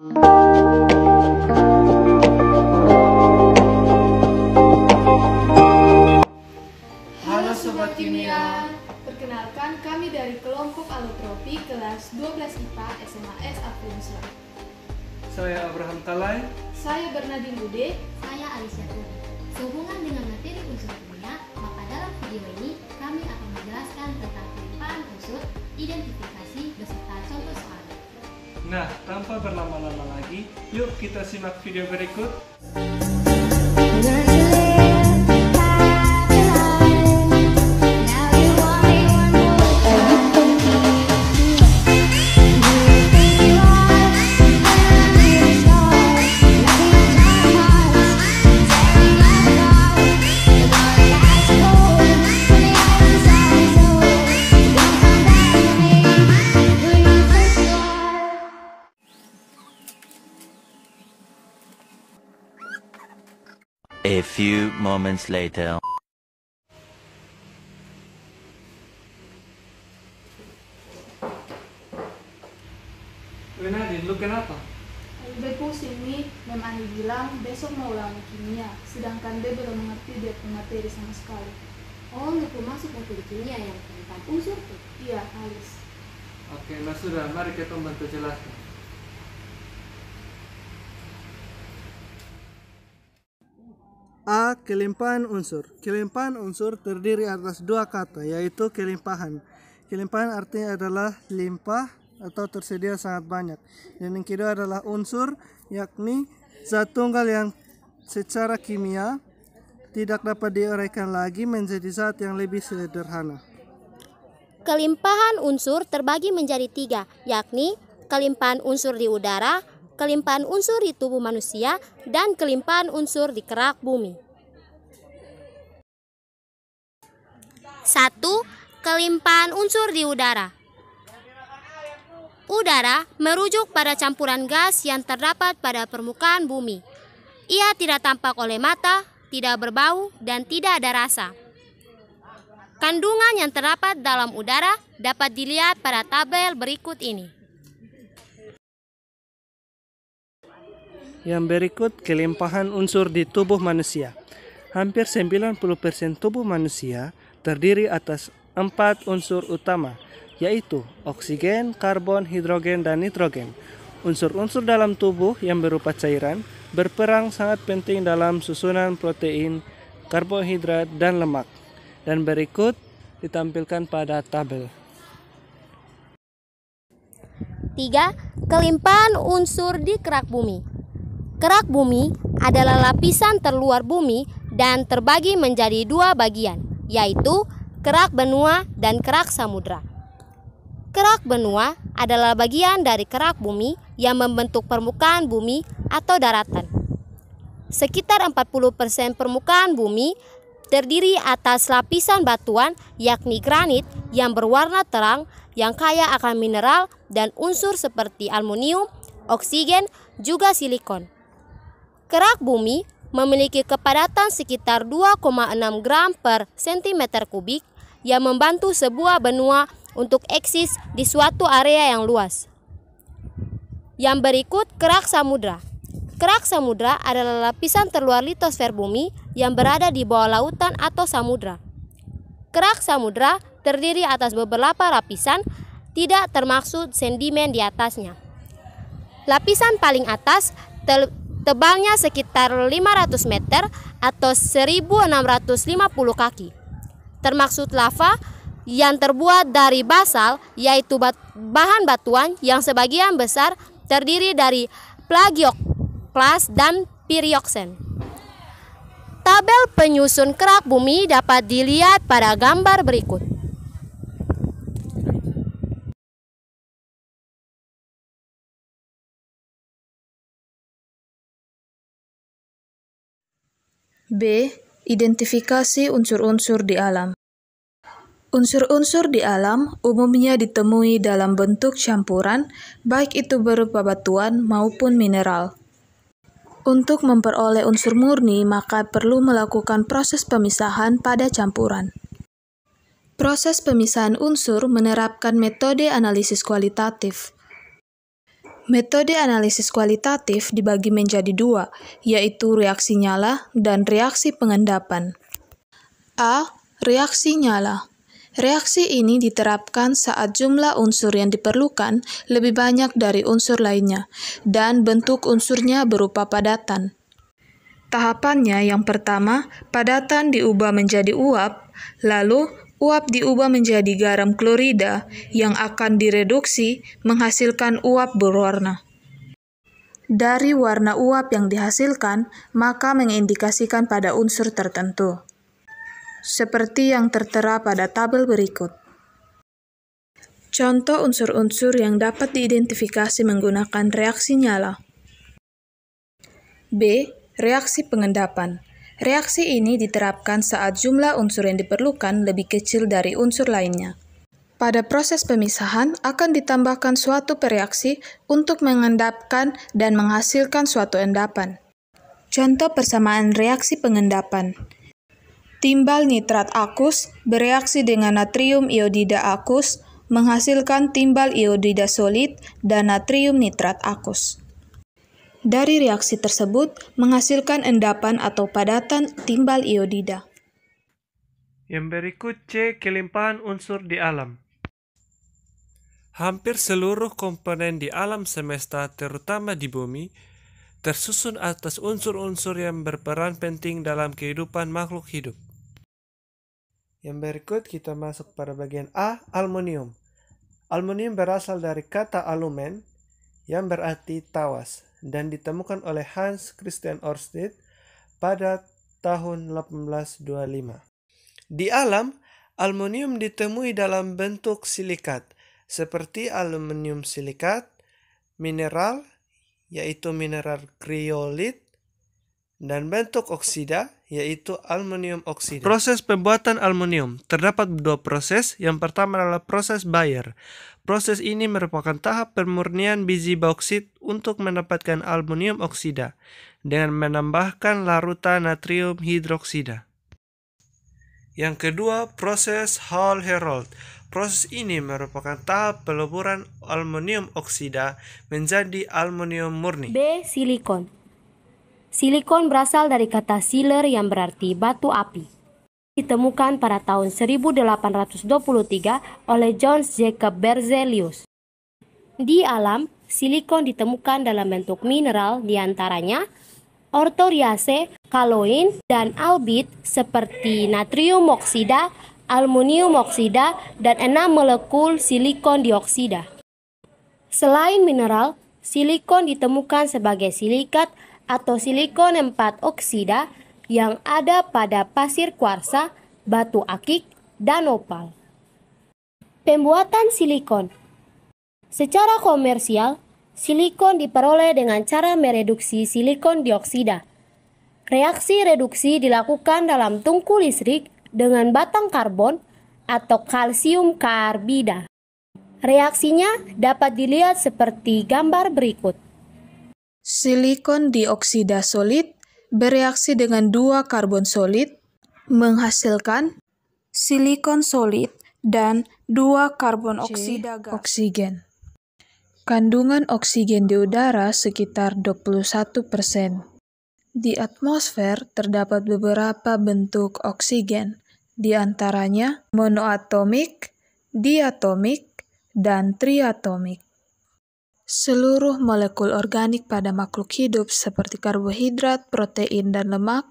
Halo Sobat Kimia. Perkenalkan, kami dari kelompok alotropi kelas 12 IPA SMAS Afrinsra. Saya Abraham Talai. Saya Bernadine Bude. Saya Alicia Turi. Sehubungan dengan materi unsur kimia, maka dalam video ini kami akan menjelaskan tentang kelimpahan unsur, identifikasi, beserta contoh soal. Nah, tanpa berlama-lama lagi, yuk kita simak video berikut. A few moments later. Nadine, lu kenapa? Be pusing nih, Mem Ani bilang besok mau ulangan kimia, sedangkan Be belum mengerti dia materi sama sekali. Oh, lu masuk materi kimia yang tentang unsur tuh? Iya, Alis. Oke, nah sudah, mari kita bantu jelaskan. A. Kelimpahan unsur. Kelimpahan unsur terdiri atas dua kata, yaitu kelimpahan. Kelimpahan artinya adalah limpah atau tersedia sangat banyak. Dan yang kedua adalah unsur, yakni zat tunggal yang secara kimia tidak dapat diuraikan lagi menjadi zat yang lebih sederhana. Kelimpahan unsur terbagi menjadi 3, yakni kelimpahan unsur di udara, kelimpahan unsur di tubuh manusia, dan kelimpahan unsur di kerak bumi. 1. Kelimpahan unsur di udara. Udara merujuk pada campuran gas yang terdapat pada permukaan bumi. Ia tidak tampak oleh mata, tidak berbau, dan tidak ada rasa. Kandungan yang terdapat dalam udara dapat dilihat pada tabel berikut ini. Yang berikut kelimpahan unsur di tubuh manusia. Hampir 90% tubuh manusia terdiri atas 4 unsur utama, yaitu oksigen, karbon, hidrogen, dan nitrogen. Unsur-unsur dalam tubuh yang berupa cairan berperan sangat penting dalam susunan protein, karbohidrat, dan lemak. Dan berikut ditampilkan pada tabel. 3. Kelimpahan unsur di kerak bumi. Kerak bumi adalah lapisan terluar bumi dan terbagi menjadi 2 bagian, yaitu kerak benua dan kerak samudra. Kerak benua adalah bagian dari kerak bumi yang membentuk permukaan bumi atau daratan. Sekitar 40% permukaan bumi terdiri atas lapisan batuan, yakni granit yang berwarna terang yang kaya akan mineral dan unsur seperti aluminium, oksigen, juga silikon. Kerak bumi memiliki kepadatan sekitar 2,6 gram per cm kubik yang membantu sebuah benua untuk eksis di suatu area yang luas. Yang berikut kerak samudra. Kerak samudra adalah lapisan terluar litosfer bumi yang berada di bawah lautan atau samudra. Kerak samudra terdiri atas beberapa lapisan, tidak termaksud sedimen di atasnya. Lapisan paling atas tebalnya sekitar 500 meter atau 1650 kaki. Termaksud lava yang terbuat dari basal, yaitu bahan batuan yang sebagian besar terdiri dari plagioklas dan pyroxene. Tabel penyusun kerak bumi dapat dilihat pada gambar berikut. B. Identifikasi unsur-unsur di alam. Unsur-unsur di alam umumnya ditemui dalam bentuk campuran, baik itu berupa batuan maupun mineral. Untuk memperoleh unsur murni, maka perlu melakukan proses pemisahan pada campuran. Proses pemisahan unsur menerapkan metode analisis kualitatif. Metode analisis kualitatif dibagi menjadi dua, yaitu reaksi nyala dan reaksi pengendapan. A. Reaksi nyala. Reaksi ini diterapkan saat jumlah unsur yang diperlukan lebih banyak dari unsur lainnya, dan bentuk unsurnya berupa padatan. Tahapannya yang pertama, padatan diubah menjadi uap, lalu uap diubah menjadi garam klorida yang akan direduksi menghasilkan uap berwarna. Dari warna uap yang dihasilkan, maka mengindikasikan pada unsur tertentu, seperti yang tertera pada tabel berikut. Contoh unsur-unsur yang dapat diidentifikasi menggunakan reaksi nyala. B. Reaksi pengendapan. Reaksi ini diterapkan saat jumlah unsur yang diperlukan lebih kecil dari unsur lainnya. Pada proses pemisahan akan ditambahkan suatu pereaksi untuk mengendapkan dan menghasilkan suatu endapan. Contoh persamaan reaksi pengendapan. Timbal nitrat akus bereaksi dengan natrium iodida akus menghasilkan timbal iodida solid dan natrium nitrat akus. Dari reaksi tersebut menghasilkan endapan atau padatan timbal iodida. Yang berikut C. Kelimpahan unsur di alam. Hampir seluruh komponen di alam semesta, terutama di bumi, tersusun atas unsur-unsur yang berperan penting dalam kehidupan makhluk hidup. Yang berikut kita masuk pada bagian A. Aluminium. Aluminium berasal dari kata alumen yang berarti tawas dan ditemukan oleh Hans Christian Ørsted pada tahun 1825. Di alam, aluminium ditemui dalam bentuk silikat, seperti aluminium silikat, mineral, yaitu mineral kriolit, dan bentuk oksida, yaitu aluminium oksida. Proses pembuatan aluminium terdapat dua proses. Yang pertama adalah proses Bayer. Proses ini merupakan tahap pemurnian biji bauksit untuk mendapatkan aluminium oksida dengan menambahkan larutan natrium hidroksida. Yang kedua, proses Hall-Héroult. Proses ini merupakan tahap peleburan aluminium oksida menjadi aluminium murni. B. Silikon. Silikon berasal dari kata siler yang berarti batu api. Ditemukan pada tahun 1823 oleh John Jacob Berzelius. Di alam, silikon ditemukan dalam bentuk mineral, diantaranya orthoriase, kaloin, dan albit seperti natrium oksida, aluminium oksida, dan 6 molekul silikon dioksida. Selain mineral, silikon ditemukan sebagai silikat atau silikon 4 oksida yang ada pada pasir kuarsa, batu akik, dan opal. Pembuatan silikon. Secara komersial, silikon diperoleh dengan cara mereduksi silikon dioksida. Reaksi reduksi dilakukan dalam tungku listrik dengan batang karbon atau kalsium karbida. Reaksinya dapat dilihat seperti gambar berikut. Silikon dioksida solid bereaksi dengan 2 karbon solid menghasilkan silikon solid dan 2 karbon oksida gas. Oksigen. Kandungan oksigen di udara sekitar 21%. Di atmosfer terdapat beberapa bentuk oksigen, di antaranya monoatomik, diatomik, dan triatomik. Seluruh molekul organik pada makhluk hidup seperti karbohidrat, protein, dan lemak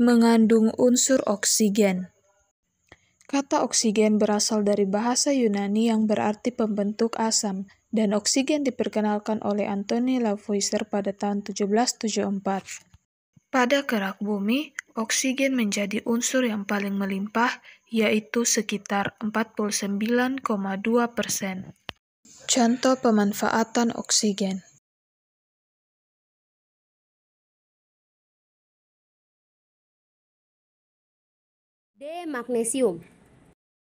mengandung unsur oksigen. Kata oksigen berasal dari bahasa Yunani yang berarti pembentuk asam, dan oksigen diperkenalkan oleh Anthony Lavoisier pada tahun 1774. Pada kerak bumi, oksigen menjadi unsur yang paling melimpah, yaitu sekitar 49,2%. Contoh pemanfaatan oksigen. D. Magnesium.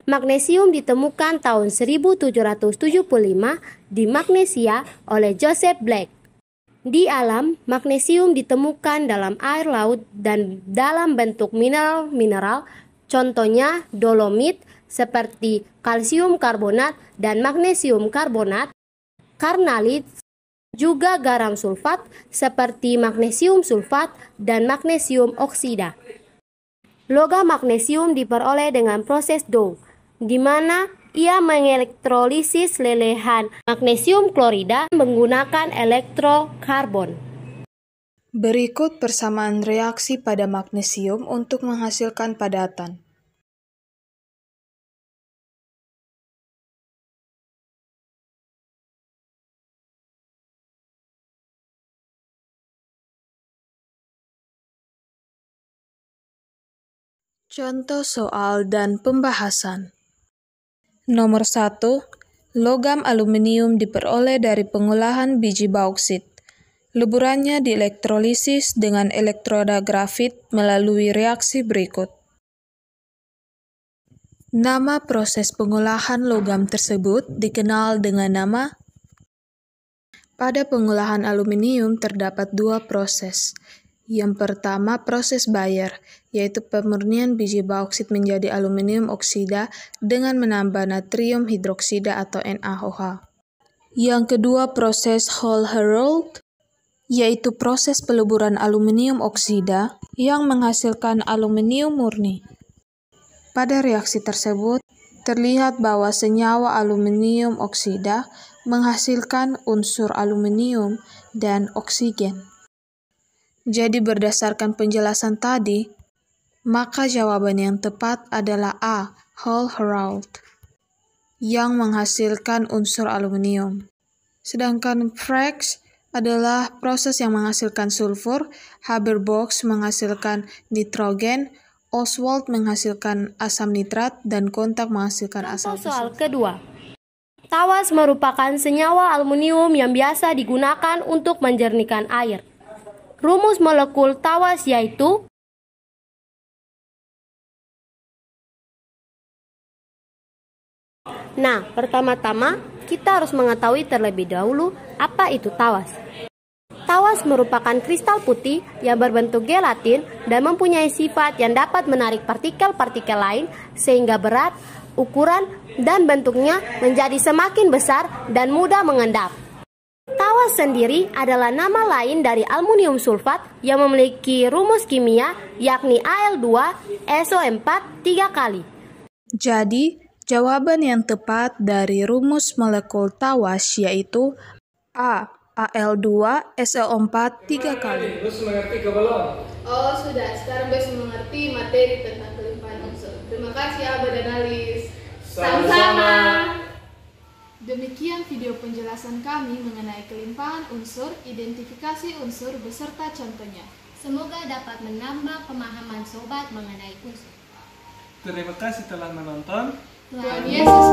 Magnesium ditemukan tahun 1775 di Magnesia oleh Joseph Black. Di alam, magnesium ditemukan dalam air laut dan dalam bentuk mineral-mineral, contohnya dolomit seperti kalsium karbonat dan magnesium karbonat, karnalit, juga garam sulfat seperti magnesium sulfat dan magnesium oksida. Logam magnesium diperoleh dengan proses Dow, di mana ia mengelektrolisis lelehan magnesium klorida menggunakan elektrokarbon. Berikut persamaan reaksi pada magnesium untuk menghasilkan padatan. Contoh soal dan pembahasan. Nomor 1. Logam aluminium diperoleh dari pengolahan biji bauksit. Leburannya dielektrolisis dengan elektroda grafit melalui reaksi berikut. Nama proses pengolahan logam tersebut dikenal dengan nama. Pada pengolahan aluminium terdapat dua proses. Yang pertama proses Bayer, yaitu pemurnian biji bauksit menjadi aluminium oksida dengan menambah natrium hidroksida atau NaOH. Yang kedua proses Hall-Héroult, yaitu proses peleburan aluminium oksida yang menghasilkan aluminium murni. Pada reaksi tersebut, terlihat bahwa senyawa aluminium oksida menghasilkan unsur aluminium dan oksigen. Jadi berdasarkan penjelasan tadi, maka jawaban yang tepat adalah A. Hall-Héroult, yang menghasilkan unsur aluminium. Sedangkan Frege adalah proses yang menghasilkan sulfur, Haber-Bosch menghasilkan nitrogen, Ostwald menghasilkan asam nitrat, dan Kontak menghasilkan asam sulfur. Soal kedua. Tawas merupakan senyawa aluminium yang biasa digunakan untuk menjernihkan air. Rumus molekul tawas yaitu Nah, pertama-tama kita harus mengetahui terlebih dahulu apa itu tawas. Tawas merupakan kristal putih yang berbentuk gelatin dan mempunyai sifat yang dapat menarik partikel-partikel lain sehingga berat, ukuran, dan bentuknya menjadi semakin besar dan mudah mengendap. Tawas sendiri adalah nama lain dari aluminium sulfat yang memiliki rumus kimia yakni Al2SO4 3 kali. Jadi, jawaban yang tepat dari rumus molekul tawas yaitu A. Al2SO4 3 kali. Terus mengerti ke belum? Oh sudah, sekarang Bes mengerti materi tentang kelimpahan unsur. Terima kasih Abah dan Alis. Sama-sama. Demikian video penjelasan kami mengenai kelimpahan unsur, identifikasi unsur beserta contohnya. Semoga dapat menambah pemahaman sobat mengenai unsur. Terima kasih telah menonton. Tuhan Yesus